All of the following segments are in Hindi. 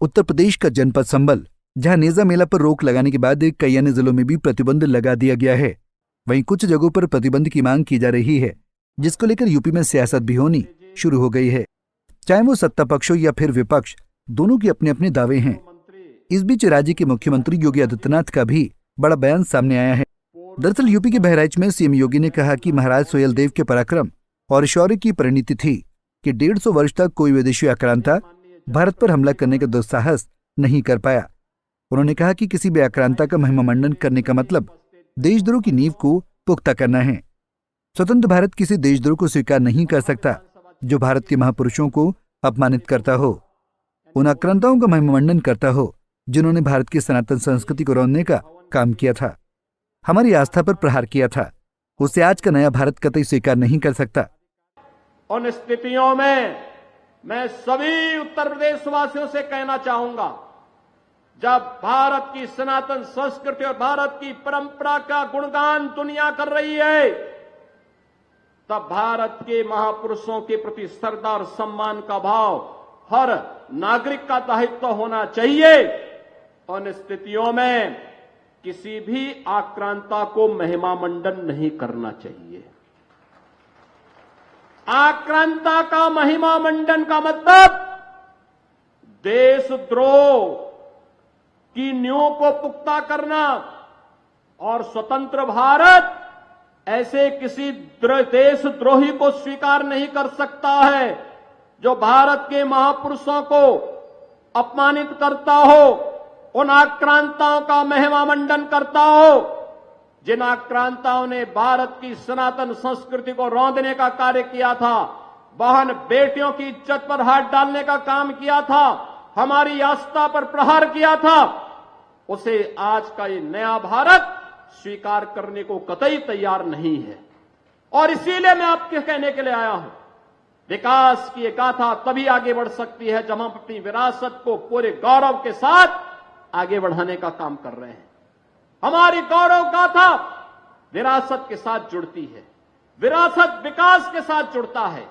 उत्तर प्रदेश का जनपद संभल, जहां नेजा मेला पर रोक लगाने के बाद कई अन्य जिलों में भी प्रतिबंध लगा दिया गया है। वहीं कुछ जगहों पर प्रतिबंध की मांग की जा रही है, जिसको लेकर यूपी में सियासत भी होनी शुरू हो गई है। चाहे वो सत्ता पक्ष हो या फिर विपक्ष, दोनों के अपने अपने दावे हैं। इस बीच राज्य के मुख्यमंत्री योगी आदित्यनाथ का भी बड़ा बयान सामने आया है। दरअसल यूपी के बहराइच में सीएम योगी ने कहा कि महाराज सुहेलदेव के पराक्रम और शौर्य की परिणति थी कि 150 वर्ष तक कोई विदेशी आक्रांता भारत पर हमला करने का दुस्साहस नहीं कर पाया। उन्होंने कहा कि किसी भी आक्रांता का महिमा मंडन करने का मतलब देशद्रोह की नींव को पुख्ता करना है। स्वतंत्र भारत किसी देशद्रोह को स्वीकार नहीं कर सकता जो भारत के महापुरुषों को अपमानित करता हो, उन आक्रांताओं का महिमा मंडन करता हो जिन्होंने भारत की सनातन संस्कृति को रौंदने का काम किया था, हमारी आस्था पर प्रहार किया था, उसे आज का नया भारत कतई स्वीकार नहीं कर सकता। उन स्थितियों में मैं सभी उत्तर प्रदेश वासियों से कहना चाहूंगा, जब भारत की सनातन संस्कृति और भारत की परंपरा का गुणगान दुनिया कर रही है, तब भारत के महापुरुषों के प्रति श्रद्धा और सम्मान का भाव हर नागरिक का दायित्व होना चाहिए। उन स्थितियों में किसी भी आक्रांता को महिमा मंडन नहीं करना चाहिए। आक्रांता का महिमा मंडन का मतलब देशद्रोह की नींव को पुख्ता करना, और स्वतंत्र भारत ऐसे किसी देशद्रोही को स्वीकार नहीं कर सकता है जो भारत के महापुरुषों को अपमानित करता हो, उन आक्रांताओं का महिमा मंडन करता हो जिन आक्रांताओं ने भारत की सनातन संस्कृति को रौंदने का कार्य किया था, बहन बेटियों की इज्जत पर हाथ डालने का काम किया था, हमारी आस्था पर प्रहार किया था, उसे आज का ये नया भारत स्वीकार करने को कतई तैयार नहीं है। और इसीलिए मैं आपके कहने के लिए आया हूं, विकास की एक गाथा तभी आगे बढ़ सकती है जब हम अपनी विरासत को पूरे गौरव के साथ आगे बढ़ाने का काम कर रहे हैं। हमारी गौरव गाथा विरासत के साथ जुड़ती है, विरासत विकास के साथ जुड़ता है।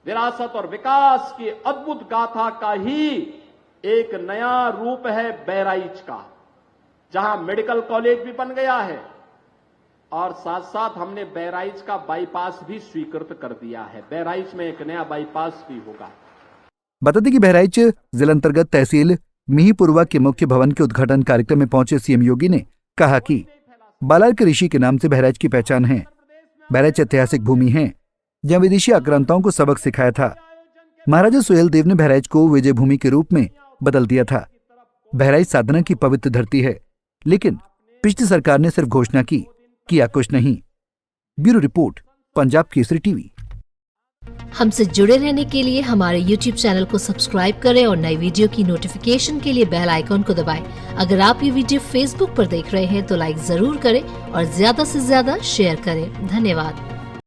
विरासत और विकास की अद्भुत गाथा का ही एक नया रूप है बहराइच का, जहां मेडिकल कॉलेज भी बन गया है और साथ साथ हमने बहराइच का बाईपास भी स्वीकृत कर दिया है। बहराइच में एक नया बाईपास भी होगा। बता दें कि बहराइच जिला अंतर्गत तहसील मिहीपुरवा के मुख्य भवन के उद्घाटन कार्यक्रम में पहुंचे सीएम योगी ने कहा कि बालार के ऋषि के नाम से बहराइच की पहचान है। बहराइच ऐतिहासिक भूमि है जहां विदेशी आक्रांताओं को सबक सिखाया था। महाराजा सुहेलदेव ने बहराइच को विजय भूमि के रूप में बदल दिया था। बहराइच साधना की पवित्र धरती है, लेकिन पिछली सरकार ने सिर्फ घोषणा की, किया कुछ नहीं। Bureau report, Punjab Kesari TV. हमसे जुड़े रहने के लिए हमारे YouTube चैनल को सब्सक्राइब करें और नई वीडियो की नोटिफिकेशन के लिए बेल आइकॉन को दबाएं। अगर आप ये वीडियो Facebook पर देख रहे हैं तो लाइक जरूर करें और ज्यादा से ज्यादा शेयर करें। धन्यवाद।